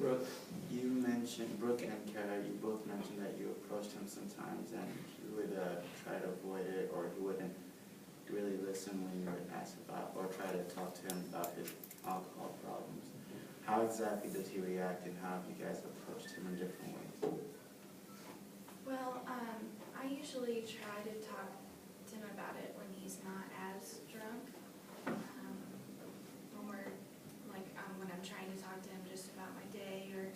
Brooke and Kara, you both mentioned that you approached him sometimes and he would try to avoid it, or he wouldn't really listen when you would ask about, or try to talk to him about his alcohol problems. How exactly does he react, and how have you guys approached him in different ways? Well, I usually try to talk to him about it when he's not as drunk. When we're like when I'm trying to talk to him just about my day or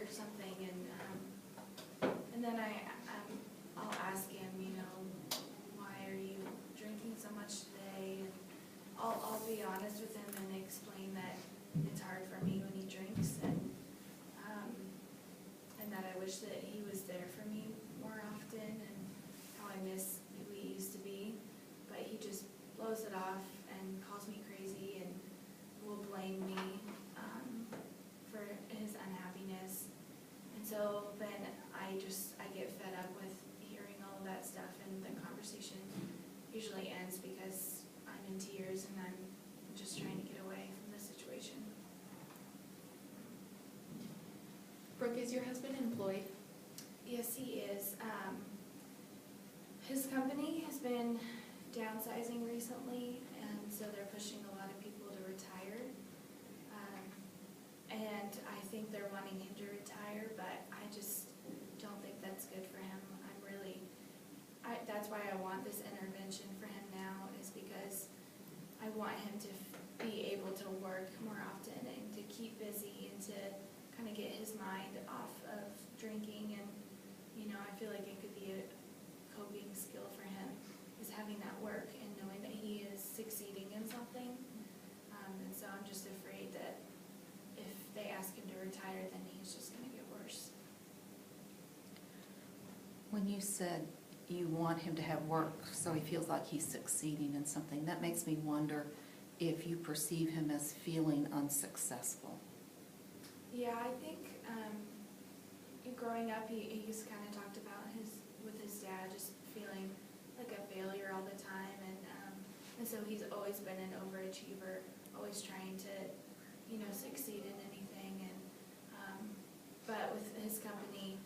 something, and then I'll ask him, you know, why are you drinking so much today? And I'll be honest with him and explain that it's hard for me when he drinks, and that I wish that he was there for me more often, and how I miss who he used to be. But he just blows it off and calls me crazy and will blame me for his unhappiness. And so then I get fed up with hearing all of that stuff, and the conversation usually ends because I'm in tears and I'm just trying to get away from the situation. Brooke, is your husband employed? Yes, he is. His company has been downsizing recently, and so they're pushing a lot of people to retire. And I think they're wanting him to retire, but I just don't think that's good for him. That's why I want this intervention for him now, is because I want him to be able to work more often and to keep busy and to kind of get his mind off of drinking. And, you know, I feel like it could be a coping skill for him, is having that work and knowing that he is succeeding in something. And so I'm just afraid that if they ask him to retire, then he's just going to get worse. When you said you want him to have work so he feels like he's succeeding in something, that makes me wonder if you perceive him as feeling unsuccessful. Yeah, I think growing up, he's kind of talked about with his dad just feeling like a failure all the time, and so he's always been an overachiever, always trying to, you know, succeed in anything. And but with his company,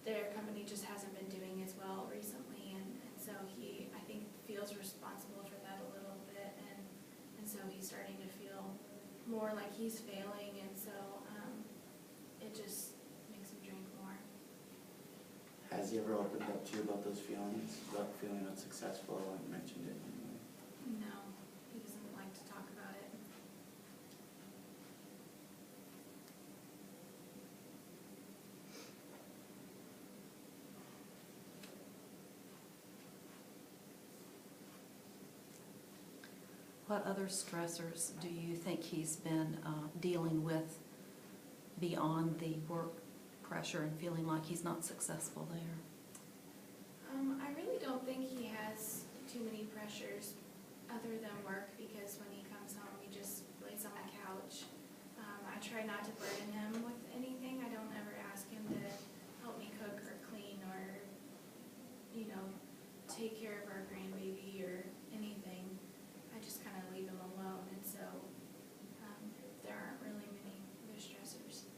their company just hasn't been doing as well recently, and so he, I think, feels responsible for that a little bit, and so he's starting to feel more like he's failing, and so it just makes him drink more. Has he ever opened up to you about those feelings, about feeling unsuccessful, and mentioned it anyway? No, he doesn't like to talk about it. What other stressors do you think he's been dealing with beyond the work pressure and feeling like he's not successful there? I really don't think he has too many pressures other than work, because when he comes home, he just lays on the couch. I try not to burden him with anything. I don't ever ask him to help me cook or clean or, you know, take care of our grandbaby or anything. I just kind of leave him alone, and so there aren't really many other stressors.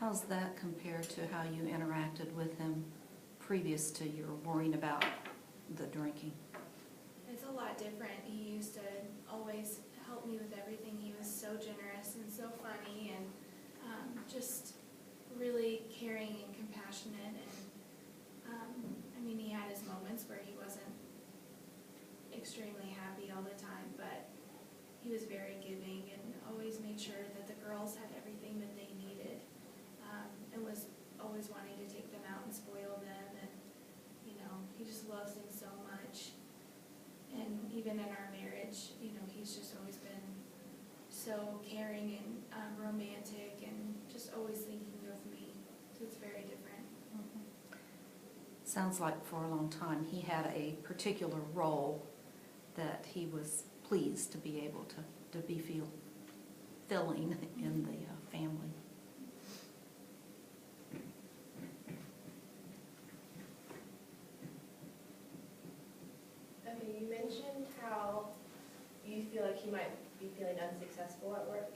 How's that compared to how you interacted with him previous to your worrying about the drinking? It's a lot different. He used to always help me with everything. He was so generous and so funny, and just really caring and compassionate. And I mean, he had his moments where he wasn't extremely happy all the time, but he was very giving and always made sure that the girls had everything that they needed, and was always wanting to take them out and spoil them. And, you know, he just loves them so much. And even in our marriage, you know, he's just always been so caring and romantic, and just always thinking of me. So it's very different. Mm-hmm. Sounds like for a long time he had a particular role that he was pleased to be able to be filling in the family. Okay, you mentioned how you feel like he might be feeling unsuccessful at work.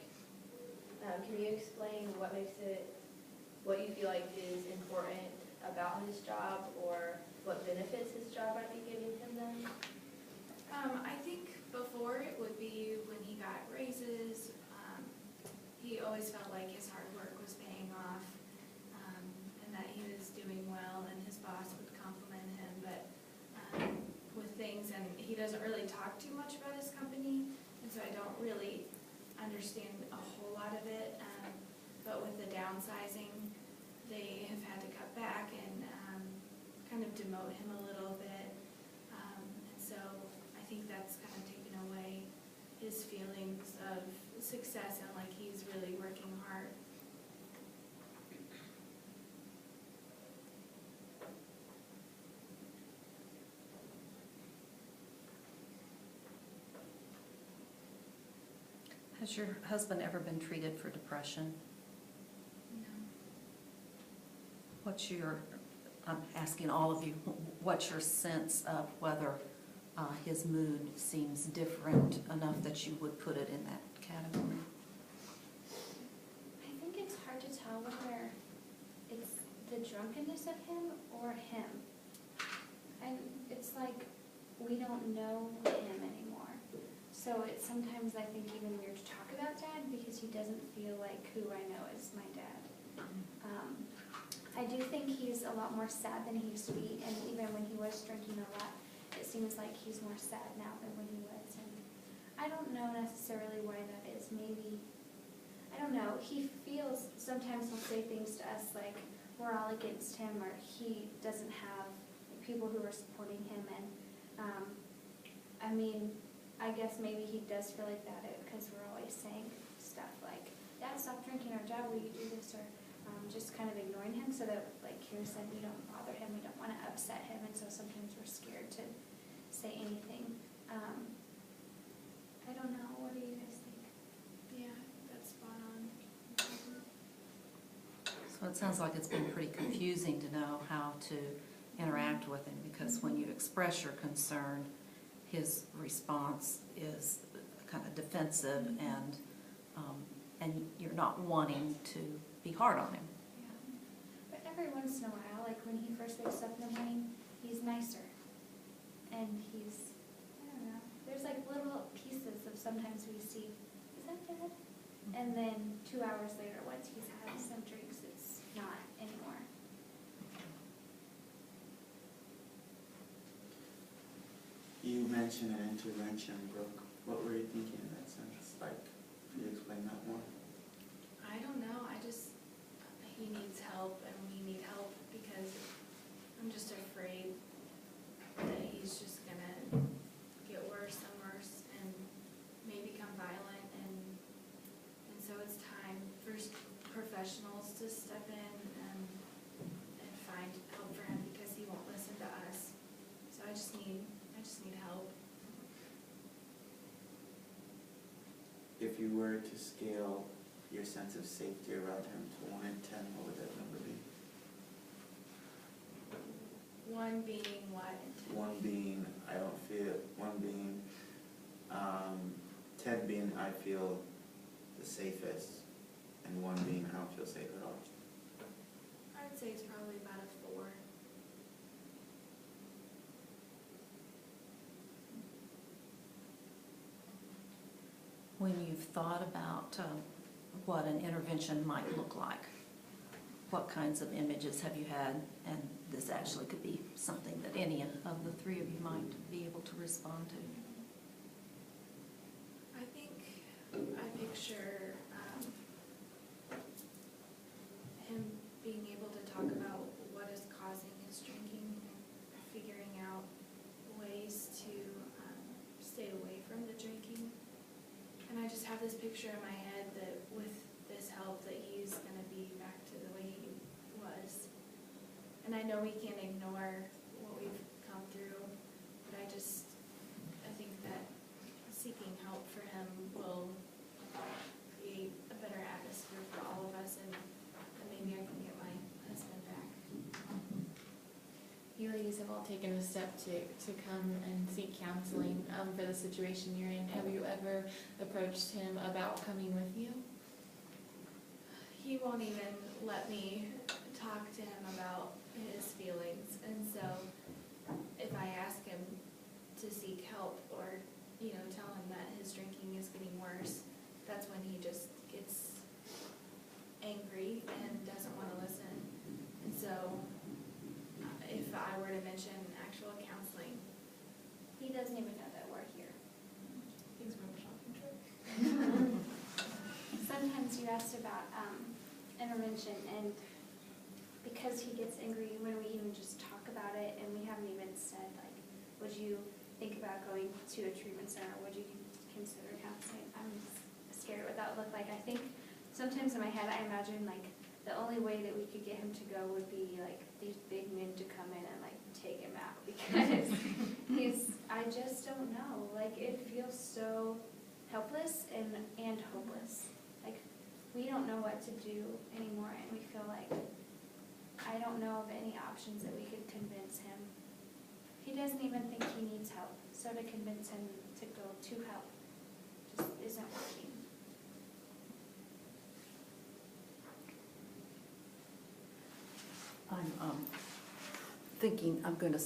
Can you explain what you feel like is important about his job, or what benefits his job might be giving him then? I think before it would be when he got raises, he always felt like his hard work was paying off, and that he was doing well, and his boss would compliment him, but with things, and he doesn't really talk too much about his company, and so I don't really understand a whole lot of it, but with the downsizing, they have had to cut back and kind of demote him a little bit, and so I think that's kind of taken away his feelings of success and like he's really working hard. Has your husband ever been treated for depression? No. I'm asking all of you, what's your sense of whether his mood seems different enough that you would put it in that category? I think it's hard to tell whether it's the drunkenness of him or him. And it's like we don't know him anymore. So it's sometimes, I think, even weird to talk about Dad because he doesn't feel like who I know is my dad. I do think he's a lot more sad than he used to be, and even when he was drinking a lot, it seems like he's more sad now than when he was. And I don't know necessarily why that is. Maybe, I don't know, he feels, sometimes he'll say things to us like we're all against him, or he doesn't have people who are supporting him. And I mean, I guess maybe he does feel like that because we're always saying stuff like, Dad, stop drinking, or Dad, will you do this, or just kind of ignoring him, so that, like Kira said, we don't bother him, we don't want to upset him, and so sometimes we're scared to say anything. I don't know, what do you guys think? Yeah, that's spot on. So it sounds like it's been pretty confusing to know how to interact with him, because when you express your concern, his response is kind of defensive, and you're not wanting to be hard on him. Yeah. But every once in a while, like when he first wakes up in the morning, he's nicer. And he's, I don't know, there's like little pieces of sometimes we see, is that Dad? And then 2 hours later, once he's had some drinks, it's not anymore. You mentioned an intervention, Brooke. What were you thinking in that sense? Like, can you explain that more? I don't know, he needs help and we need help because I'm just afraid that he's just gonna get worse and worse and may become violent, and so it's time for professionals to step in and find help for him because he won't listen to us. So I just need help. If you were to scale your sense of safety around him to 1 in 10, what would that number be? 1 being what? 1 being, I don't feel, 1 being, 10 being I feel the safest, and 1 being I don't feel safe at all. I would say it's probably about a 4. When you've thought about what an intervention might look like, what kinds of images have you had? And this actually could be something that any of the 3 of you might be able to respond to. I think I picture him being able to talk about what is causing his drinking and figuring out ways to stay away from the drinking. And I just have this picture in my head that with this help that he's going to be back to the way he was. And I know we can't ignore what we've come through, but I think that seeking help for him will create a better atmosphere for all of us, and maybe I can get my husband back. You you ladies have all taken a step to come and seek counseling for the situation you're in. Have you ever approached him about coming with you? He won't even let me talk to him about his feelings, and so if I ask him to seek help or, tell him that his drinking is getting worse, that's when he just gets angry and doesn't want to listen. And so if I were to mention actual counseling, He doesn't even know that we're here. he's from a shopping trip. Sometimes you asked about intervention, and because he gets angry when we even just talk about it, and we haven't even said, like, would you think about going to a treatment center? Would you consider counseling? I'm scared what that would look like. I think sometimes in my head I imagine, like, the only way that we could get him to go would be, like, these big men to come in and, like, take him out, because I just don't know. Like, it feels so helpless and hopeless. Like, we don't know what to do anymore, and we feel like I don't know of any options that we could convince him. He doesn't even think he needs help, so to convince him to go to help just isn't working. I'm thinking I'm going to